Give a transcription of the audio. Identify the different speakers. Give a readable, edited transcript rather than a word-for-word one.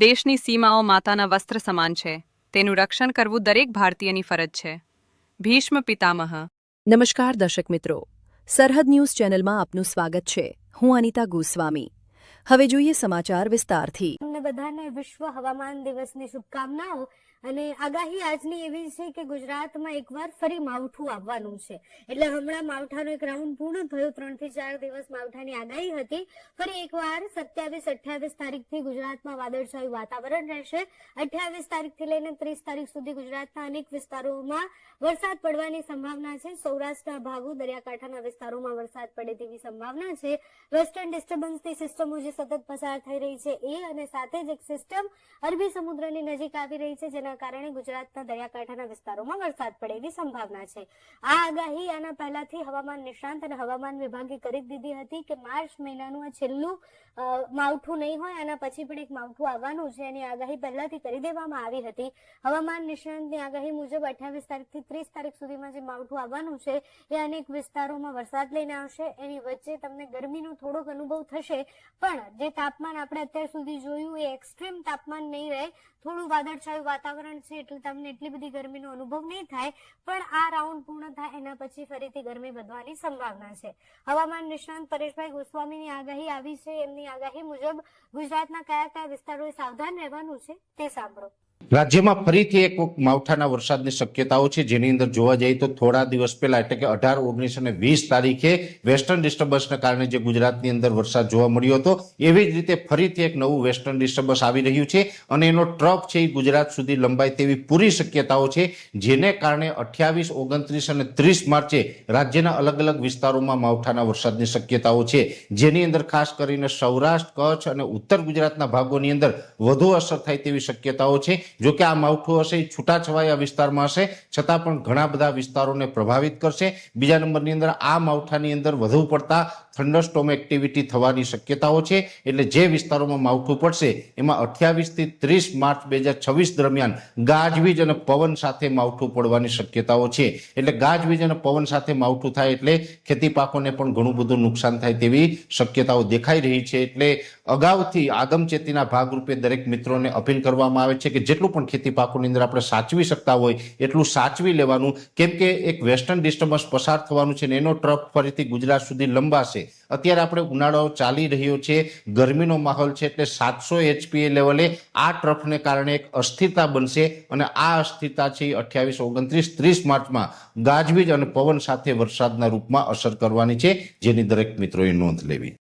Speaker 1: દેશની સીમાઓ માતાના વસ્ત્ર સમાન છે. તેનું રક્ષણ કરવું દરેક ભારતીયની ફરજ છે. ભીષ્મ પિતામહ.
Speaker 2: નમસ્કાર દર્શક મિત્રો, સરહદ ન્યૂઝ ચેનલમાં આપનું સ્વાગત છે. હું અનિતા ગોસ્વામી. હવે જોઈએ સમાચાર વિસ્તારથી.
Speaker 3: તમને બધાને વિશ્વ હવામાન દિવસની શુભકામનાઓ. અને આગાહી આજની એવી છે કે ગુજરાતમાં એકવાર ફરી માવઠું આવવાનું છે. એટલે હમણાં માવઠાનો એક રાઉન્ડ પૂર્ણ થયો. 3 થી 4 દિવસ માવઠાની આગાહી હતી. ફરી એકવાર 27-28 તારીખથી ગુજરાતમાં વાદળછાયું વાતાવરણ રહેશે. 28 તારીખથી લઈને 30 તારીખ સુધી ગુજરાતના અનેક વિસ્તારોમાં વરસાદ પડવાની સંભાવના છે. સૌરાષ્ટ્રના ભાગો, દરિયાકાંઠાના વિસ્તારોમાં વરસાદ પડે તેવી સંભાવના છે. વેસ્ટર્ન ડિસ્ટર્બન્સની સિસ્ટમો જે સતત પસાર થઈ રહી છે એ અને સાથે જ એક સિસ્ટમ અરબી સમુદ્રની નજીક આવી રહી છે, જેના કારણે ગુજરાતના દરિયાકાંઠાના વિસ્તારોમાં વરસાદ પડે એવી સંભાવના છે. આ આગાહી આના પહેલાથી હવામાન નિષ્ણાંત અને હવામાન વિભાગે કરી દીધી હતી કે માર્ચ મહિનાનું આ છેલ્લું માવઠું નહીં હોય, આના પછી પણ એક માવઠું આવવાનું છે. એની આગાહી પહેલાથી કરી દેવામાં આવી હતી. હવામાન નિષ્ણાંતની આગાહી મુજબ 28 તારીખથી 30 તારીખ સુધીમાં જે માવઠું આવવાનું છે એ અનેક વિસ્તારોમાં વરસાદ લઈને આવશે. એની વચ્ચે તમને ગરમીનો થોડોક અનુભવ થશે, પણ જે તાપમાન આપણે અત્યાર સુધી જોયું એ એક્સ્ટ્રીમ તાપમાન નહીં રહે. થોડું વાદળછાયું વાતાવરણ છે એટલે તમને એટલી બધી ગરમીનો અનુભવ નહીં થાય. પણ આ રાઉન્ડ પૂર્ણ થાય એના પછી ફરીથી ગરમી વધવાની સંભાવના છે. હવામાન નિષ્ણાંત પરેશભાઈ ગોસ્વામીની આગાહી આવી છે. એમની આગાહી મુજબ ગુજરાતના કયા કયા વિસ્તારોએ સાવધાન રહેવાનું છે તે સાંભળો.
Speaker 4: રાજ્યમાં ફરીથી એક વખત માવઠાના વરસાદની શક્યતાઓ છે, જેની અંદર જોવા જઈએ તો થોડા દિવસ પહેલા એટલે કે 18, 19 અને 20 તારીખે વેસ્ટર્ન ડિસ્ટર્બન્સના કારણે જે ગુજરાતની અંદર વરસાદ જોવા મળ્યો હતો, એવી જ રીતે ફરીથી એક નવું વેસ્ટર્ન ડિસ્ટર્બન્સ આવી રહ્યું છે અને એનો ટ્રફ છે એ ગુજરાત સુધી લંબાય તેવી પૂરી શક્યતાઓ છે, જેને કારણે 28, 29 અને 30 માર્ચે રાજ્યના અલગ અલગ વિસ્તારોમાં માવઠાના વરસાદની શક્યતાઓ છે, જેની અંદર ખાસ કરીને સૌરાષ્ટ્ર, કચ્છ અને ઉત્તર ગુજરાતના ભાગોની અંદર વધુ અસર થાય તેવી શક્યતાઓ છે. જો કે આ માવઠું હશે એ છૂટાછવાયા વિસ્તારમાં હશે, છતાં પણ ઘણા બધા વિસ્તારોને પ્રભાવિત કરશે. બીજા નંબરની અંદર આ માવઠાની અંદર વધુ પડતા થંડરસ્ટોર્મ એક્ટિવિટી થવાની શક્યતાઓ છે. એટલે જે વિસ્તારોમાં માવઠું પડશે એમાં 28 થી 30 માર્ચ 2026 દરમિયાન ગાજવીજ અને પવન સાથે માવઠું પડવાની શક્યતાઓ છે. એટલે ગાજવીજ અને પવન સાથે માવઠું થાય એટલે ખેતી પાકોને પણ ઘણું બધું નુકસાન થાય તેવી શક્યતાઓ દેખાઈ રહી છે. એટલે અગાઉથી આગમચેતીના ભાગરૂપે દરેક મિત્રોને અપીલ કરવામાં આવે છે કે જેટલું પણ ખેતી પાકોની અંદર આપણે સાચવી શકતા હોય એટલું સાચવી લેવાનું, કેમ કે એક વેસ્ટર્ન ડિસ્ટર્બન્સ પસાર થવાનું છે ને એનો ટ્રફ ફરીથી ગુજરાત સુધી લંબાશે. અત્યારે આપણે ઉનાળો ચાલી રહ્યો છે, ગરમીનો માહોલ છે, એટલે 700 HPA લેવલે આ ટ્રફને કારણે એક અસ્થિરતા બનશે અને આ અસ્થિરતા છે 28, 29, 30 માર્ચમાં ગાજવીજ અને પવન સાથે વરસાદના રૂપમાં અસર કરવાની છે, જેની દરેક મિત્રોએ નોંધ લેવી.